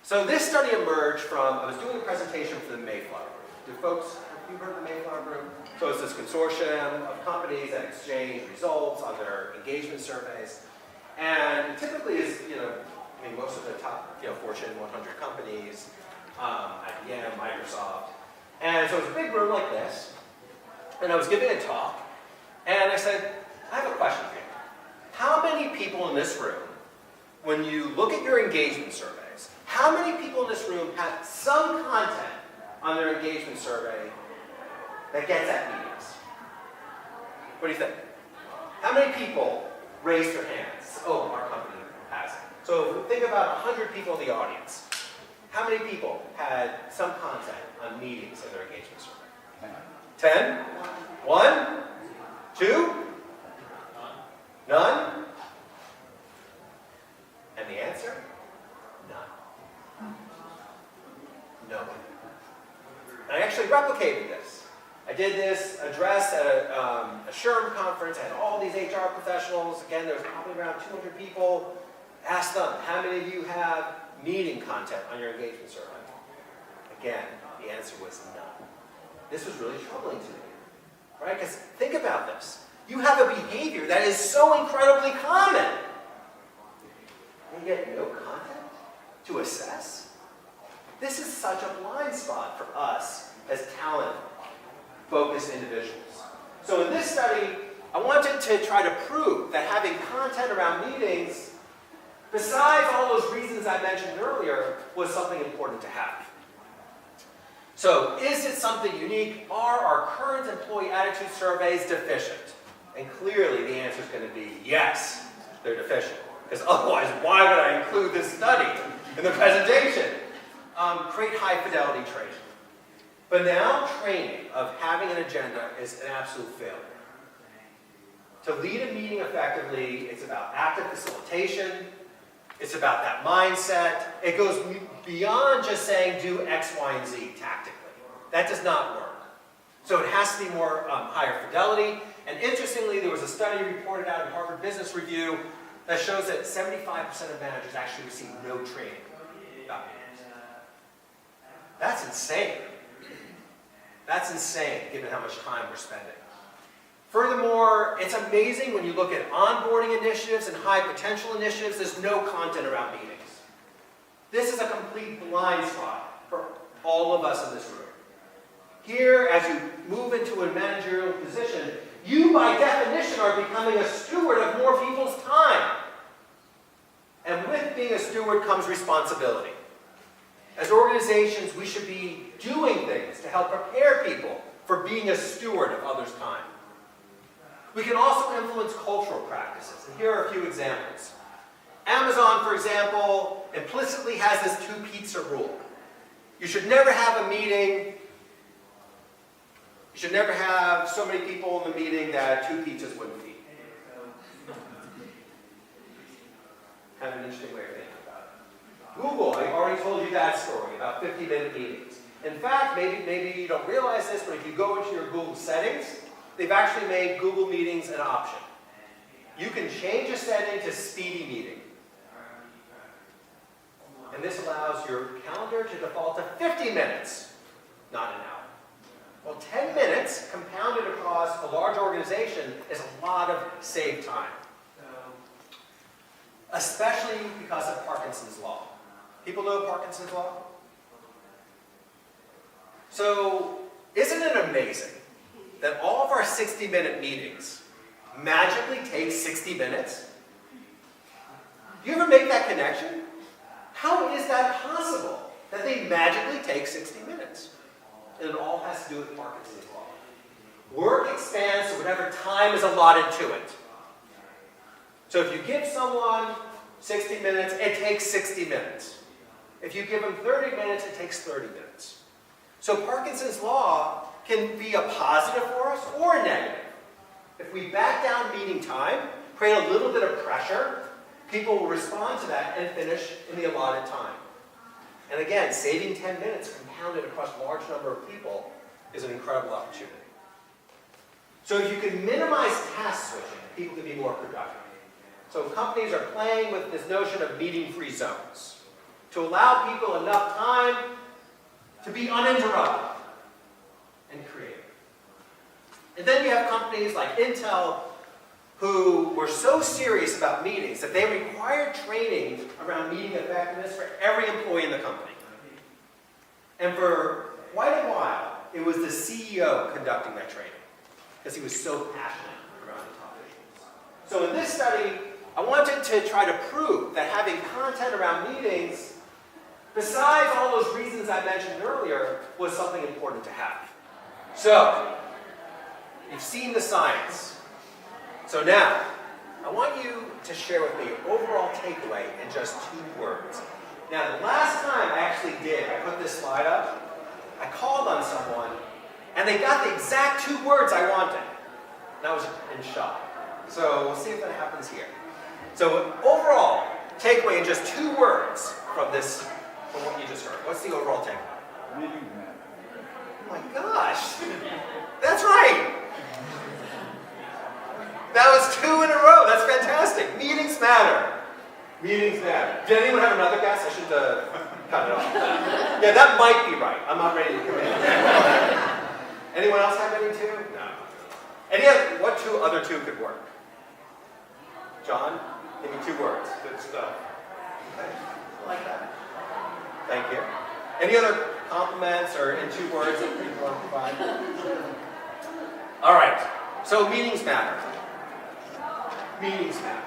So this study emerged from, I was doing a presentation for the Mayflower Group. Have you heard of the Mayflower Group? So it's this consortium of companies that exchange results on their engagement surveys. And typically is, most of the top, Fortune 100 companies, IBM, Microsoft. And so it was a big room like this. And I was giving a talk. And I said, I have a question for you. How many people in this room, when you look at your engagement surveys, how many people in this room have some content on their engagement survey that gets at meetings? What do you think? How many people raised their hands? Oh, our company has it. So if we think about 100 people in the audience, how many people had some content on meetings in their engagement survey? 10? 1? 2? None? And the answer? None. No. And I actually replicated this. I did this address at a SHRM conference. I had all these HR professionals. Again, there was probably around 200 people. Asked them, how many of you have meeting content on your engagement survey? Again, the answer was none. This was really troubling to me, right? Because think about this. You have a behavior that is so incredibly common, and yet no content to assess? This is such a blind spot for us as talent-focused individuals. So in this study, I wanted to try to prove that having content around meetings, besides all those reasons I mentioned earlier, was something important to have. So, is it something unique? Are our current employee attitude surveys deficient? And clearly the answer is going to be yes, they're deficient. Because otherwise, why would I include this study in the presentation? Create high fidelity training. But now training of having an agenda is an absolute failure. To lead a meeting effectively, it's about active facilitation. It's about that mindset. It goes beyond just saying do X, Y, and Z tactically. That does not work. So it has to be more higher fidelity. And interestingly, there was a study reported out in Harvard Business Review that shows that 75% of managers actually receive no training about meetings. That's insane. That's insane, given how much time we're spending. Furthermore, it's amazing when you look at onboarding initiatives and high potential initiatives, there's no content around meetings. This is a complete blind spot for all of us in this room. Here, as you move into a managerial position, you by definition are becoming a steward of more people's time. And with being a steward comes responsibility. As organizations, we should be doing things to help prepare people for being a steward of others' time. We can also influence cultural practices, and here are a few examples. Amazon, for example, implicitly has this 2-pizza rule. You should never have a meeting, you should never have so many people in the meeting that 2 pizzas wouldn't feed. Kind of an interesting way of thinking about it. Google, I already told you that story about 50-minute meetings. In fact, maybe you don't realize this, but if you go into your Google settings, they've actually made Google Meetings an option. You can change a setting to speedy meeting. And this allows your calendar to default to 50 minutes, not an hour. Well, 10 minutes compounded across a large organization is a lot of saved time. Especially because of Parkinson's Law. People know Parkinson's Law? So, isn't it amazing that all of our 60-minute meetings magically take 60 minutes? Do you ever make that connection? How is that possible that they magically take 60 minutes? And it all has to do with Parkinson's Law. Work expands to whatever time is allotted to it. So if you give someone 60 minutes, it takes 60 minutes. If you give them 30 minutes, it takes 30 minutes. So Parkinson's Law can be a positive for us or a negative. If we back down meeting time, create a little bit of pressure, people will respond to that and finish in the allotted time. And again, saving 10 minutes compounded across a large number of people is an incredible opportunity. So if you can minimize task switching, people can be more productive. So companies are playing with this notion of meeting-free zones to allow people enough time to be uninterrupted and creative. And then you have companies like Intel who were so serious about meetings that they required training around meeting effectiveness for every employee in the company. And for quite a while, it was the CEO conducting that training because he was so passionate around the topic. So in this study, I wanted to try to prove that having content around meetings, besides all those reasons I mentioned earlier, was something important to have. So, you've seen the science. So now, I want you to share with me your overall takeaway in just 2 words. Now, the last time I actually did, I put this slide up, I called on someone, and they got the exact 2 words I wanted. And I was in shock. So we'll see if that happens here. So overall, takeaway in just 2 words from what you just heard. What's the overall takeaway? Meetings matter. Oh my gosh. That's right. That was 2 in a row. That's fantastic. Meetings matter. Meetings matter. Did anyone have another guess? I should cut it off. Yeah, that might be right. I'm not ready to commit. Anyone else have any 2? No. What other 2 could work? John, give me 2 words. Good stuff. Okay. I like that. Thank you. Any other compliments or in 2 words that people want to provide? All right. So meetings matter. Meetings matter.